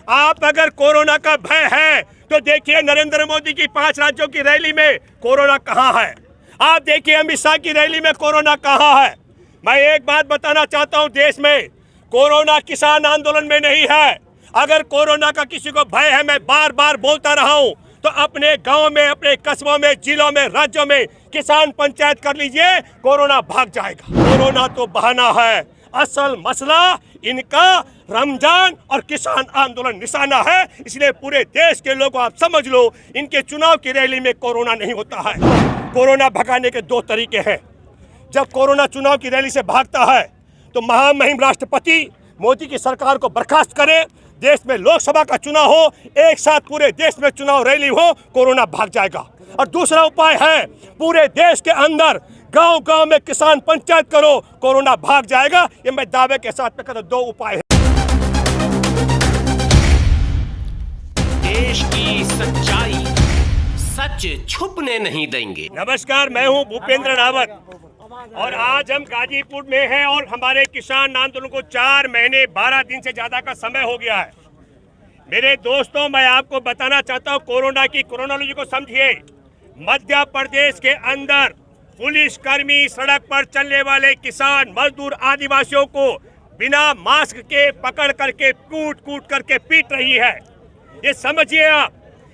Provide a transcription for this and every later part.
आप अगर कोरोना का भय है तो देखिए नरेंद्र मोदी की 5 राज्यों की रैली में कोरोना कहाँ है। आप देखिए अमित शाह की रैली में कोरोना कहाँ है। मैं एक बात बताना चाहता हूं, देश में कोरोना किसान आंदोलन में नहीं है। अगर कोरोना का किसी को भय है, मैं बार बार बोलता रहा हूं, तो अपने गांव में, अपने कस्बों में, जिलों में, राज्यों में किसान पंचायत कर लीजिए, कोरोना भाग जाएगा। कोरोना तो बहाना है, असल मसला इनका रमजान और किसान आंदोलन निशाना है। इसलिए पूरे देश के लोगों, आप समझ लो, इनके चुनाव की रैली में कोरोना नहीं होता है। कोरोना भगाने के 2 तरीके हैं। जब कोरोना चुनाव की रैली से भागता है तो महामहिम राष्ट्रपति मोदी की सरकार को बर्खास्त करे, देश में लोकसभा का चुनाव हो, एक साथ पूरे देश में चुनाव रैली हो, कोरोना भाग जाएगा। और दूसरा उपाय है, पूरे देश के अंदर गांव गांव में किसान पंचायत करो, कोरोना भाग जाएगा। ये मैं दावे के साथ में कहता हूं, 2 उपाय है। देश की सच्चाई सच छुपने नहीं देंगे। नमस्कार, मैं हूं भूपेंद्र रावत और आज हम गाजीपुर में हैं और हमारे किसान आंदोलन को 4 महीने 12 दिन से ज्यादा का समय हो गया है। मेरे दोस्तों, मैं आपको बताना चाहता हूं, कोरोना की क्रोनोलॉजी को समझिए। मध्य प्रदेश के अंदर पुलिसकर्मी सड़क पर चलने वाले किसान, मजदूर, आदिवासियों को बिना मास्क के पकड़ करके कूट कूट करके पीट रही है। ये समझिए आप,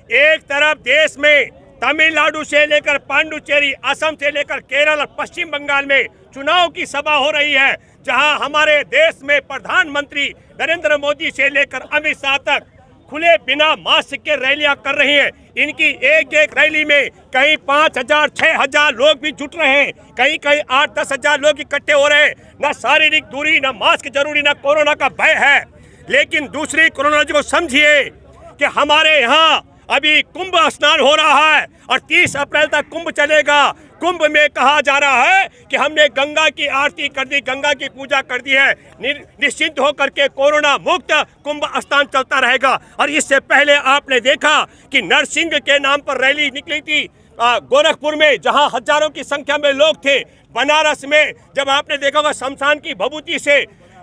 एक तरफ देश में तमिलनाडु से लेकर पांडुचेरी, असम से लेकर केरल और पश्चिम बंगाल में चुनाव की सभा हो रही है, जहां हमारे देश में प्रधानमंत्री नरेंद्र मोदी से लेकर अमित शाह तक खुले बिना मास्क के रैलियां कर रही हैं। इनकी एक एक रैली में कहीं 5,000, 6,000 लोग भी जुट रहे हैं, कहीं कहीं 8-10 हजार लोग इकट्ठे हो रहे हैं। न शारीरिक दूरी, न मास्क जरूरी, न कोरोना का भय है। लेकिन दूसरी क्रोनोलॉजी को समझिए कि हमारे यहाँ अभी कुंभ स्नान हो रहा है और 30 अप्रैल तक कुंभ चलेगा। कुंभ में कहा जा रहा है कि हमने गंगा की आरती कर दी, गंगा की पूजा कर दी है, निश्चिंत होकर के कोरोना मुक्त कुंभ स्नान चलता रहेगा। और इससे पहले आपने देखा कि नरसिंह के नाम पर रैली निकली थी गोरखपुर में, जहां हजारों की संख्या में लोग थे। बनारस में जब आपने देखा होगा शमशान की भभूति से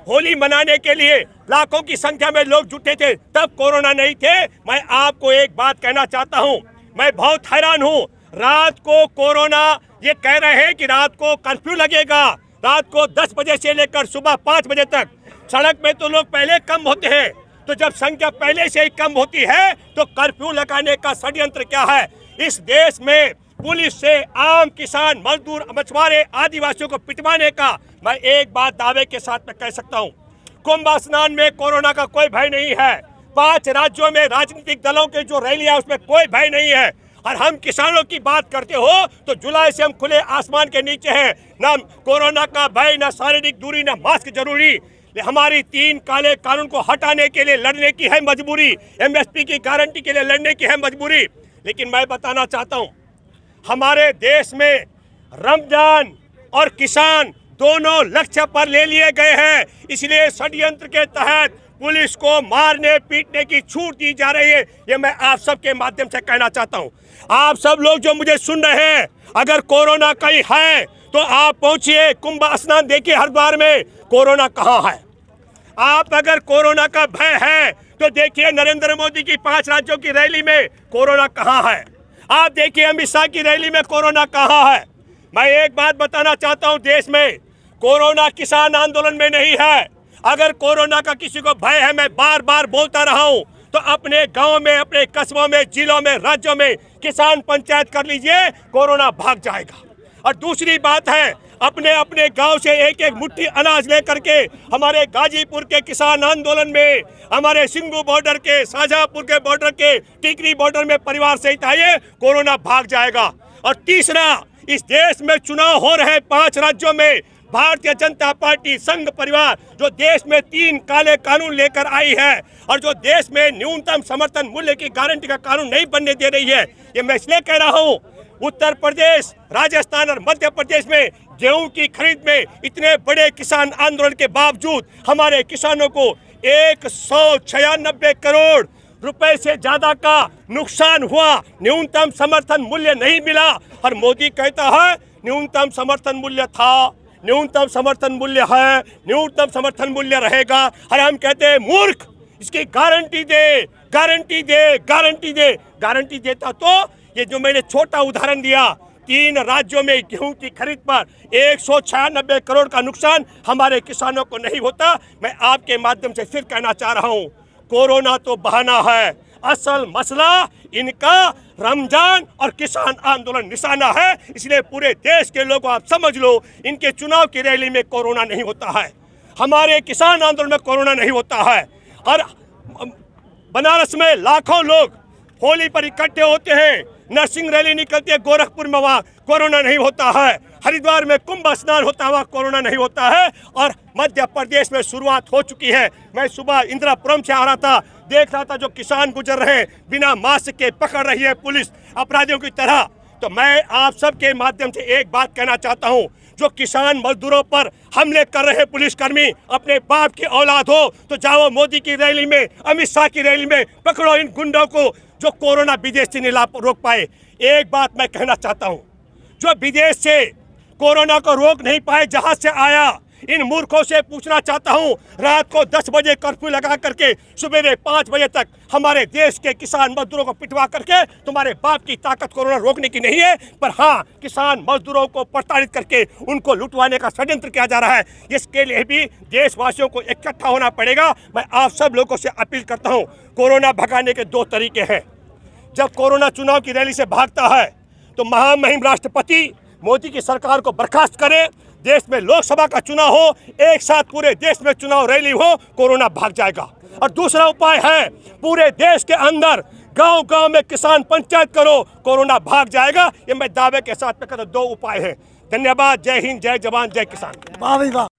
होली मनाने के लिए लाखों की संख्या में लोग जुटे थे, तब कोरोना नहीं थे। मैं आपको एक बात कहना चाहता हूं, मैं बहुत हैरान हूं। रात को कोरोना ये कह रहे हैं कि रात को कर्फ्यू लगेगा, रात को 10 बजे से लेकर सुबह 5 बजे तक। सड़क में तो लोग पहले कम होते हैं, तो जब संख्या पहले से ही कम होती है तो कर्फ्यू लगाने का षड्यंत्र क्या है? इस देश में पुलिस से आम किसान, मजदूर, मछुआरे, आदिवासियों को पिटवाने का मैं एक बात दावे के साथ में कह सकता हूं, कुंभ स्नान में कोरोना का कोई भय नहीं है। 5 राज्यों में राजनीतिक दलों के जो रैलियां है उसमें कोई भय नहीं है। और हम किसानों की बात करते हो तो जुलाई से हम खुले आसमान के नीचे हैं। ना कोरोना का भय, ना शारीरिक दूरी, ना मास्क जरूरी। हमारी 3 काले कानून को हटाने के लिए लड़ने की है मजबूरी, MSP की गारंटी के लिए लड़ने की है मजबूरी। लेकिन मैं बताना चाहता हूं, हमारे देश में रमजान और किसान दोनों लक्ष्य पर ले लिए गए हैं। इसलिए षड्यंत्र के तहत पुलिस को मारने पीटने की छूट दी जा रही है। ये मैं आप सबके माध्यम से कहना चाहता हूं। आप सब लोग जो मुझे सुन रहे हैं, अगर कोरोना कहीं है तो आप पहुंचिए, कुंभ स्नान देखिए हरिद्वार में कोरोना कहां है। आप अगर कोरोना का भय है तो देखिए नरेंद्र मोदी की 5 राज्यों की रैली में कोरोना कहां है। आप देखिए अमित शाह की रैली में कोरोना कहां है। मैं एक बात बताना चाहता हूं, देश में कोरोना किसान आंदोलन में नहीं है। अगर कोरोना का किसी को भय है, मैं बार बार बोलता रहा हूं, तो अपने गांव में, अपने कस्बों में, जिलों में, राज्यों में किसान पंचायत कर लीजिए, कोरोना भाग जाएगा। और दूसरी बात है, अपने अपने गांव से एक एक मुट्ठी अनाज लेकर के हमारे गाजीपुर के किसान आंदोलन में, हमारे सिंगू बॉर्डर के, शाहजहांपुर के बॉर्डर के, टिकरी बॉर्डर में परिवार सहित आइए, कोरोना भाग जाएगा। और तीसरा, इस देश में चुनाव हो रहे 5 राज्यों में भारतीय जनता पार्टी संघ परिवार जो देश में 3 काले कानून लेकर आई है और जो देश में न्यूनतम समर्थन मूल्य की गारंटी का कानून नहीं बनने दे रही है, ये मैं इसलिए कह रहा हूँ। उत्तर प्रदेश, राजस्थान और मध्य प्रदेश में गेहूं की खरीद में इतने बड़े किसान आंदोलन के बावजूद हमारे किसानों को 196 करोड़ रुपए से ज्यादा का नुकसान हुआ, न्यूनतम समर्थन मूल्य नहीं मिला। और मोदी कहता है न्यूनतम समर्थन मूल्य था, न्यूनतम समर्थन मूल्य है, न्यूनतम समर्थन मूल्य रहेगा। और हम कहते हैं मूर्ख, इसकी गारंटी दे, गारंटी दे, गारंटी दे। गारंटी देता तो ये जो मैंने छोटा उदाहरण दिया, 3 राज्यों में गेहूं की खरीद पर 196 करोड़ का नुकसान हमारे किसानों को नहीं होता। मैं आपके माध्यम से फिर कहना चाह रहा हूं, कोरोना तो बहाना है, असल मसला इनका रमजान और किसान आंदोलन निशाना है। इसलिए पूरे देश के लोगों आप समझ लो, इनके चुनाव की रैली में कोरोना नहीं होता है, हमारे किसान आंदोलन में कोरोना नहीं होता है। और बनारस में लाखों लोग होली पर इकट्ठे होते हैं, नरसिंह रैली निकलती है गोरखपुर में, वहाँ कोरोना नहीं होता है। हरिद्वार में कुंभ स्नान होता है, वहाँ कोरोना नहीं होता है। और मध्य प्रदेश में शुरुआत हो चुकी है। मैं सुबह इंदिरापुरम से आ रहा था, देख रहा था जो किसान गुजर रहे हैं, बिना मास्क के पकड़ रही है पुलिस अपराधियों की तरह। तो मैं आप सबके माध्यम से एक बात कहना चाहता हूं, जो किसान मजदूरों पर हमले कर रहे पुलिसकर्मी अपने बाप की औलाद हो तो जाओ मोदी की रैली में, अमित शाह की रैली में, पकड़ो इन गुंडों को जो कोरोना विदेश से नहीं रोक पाए। एक बात मैं कहना चाहता हूं, जो विदेश से कोरोना को रोक नहीं पाए, जहाज से आया, इन मूर्खों से पूछना चाहता हूं, रात को 10 बजे कर्फ्यू लगा करके सुबह 5 बजे तक हमारे देश के किसान मजदूरों को पिटवा करके तुम्हारे बाप की ताकत कोरोना रोकने की नहीं है, पर हाँ, किसान मजदूरों को प्रताड़ित करके उनको लुटवाने का षड्यंत्र किया जा रहा है। इसके लिए भी देशवासियों को इकट्ठा होना पड़ेगा। मैं आप सब लोगों से अपील करता हूँ, कोरोना भगाने के 2 तरीके हैं। जब कोरोना चुनाव की रैली से भागता है तो महामहिम राष्ट्रपति मोदी की सरकार को बर्खास्त करे, देश में लोकसभा का चुनाव हो, एक साथ पूरे देश में चुनाव रैली हो, कोरोना भाग जाएगा। और दूसरा उपाय है, पूरे देश के अंदर गांव-गांव में किसान पंचायत करो, कोरोना भाग जाएगा। ये मैं दावे के साथ कहता हूं, 2 उपाय हैं। धन्यवाद। जय हिंद, जय जवान, जय किसान।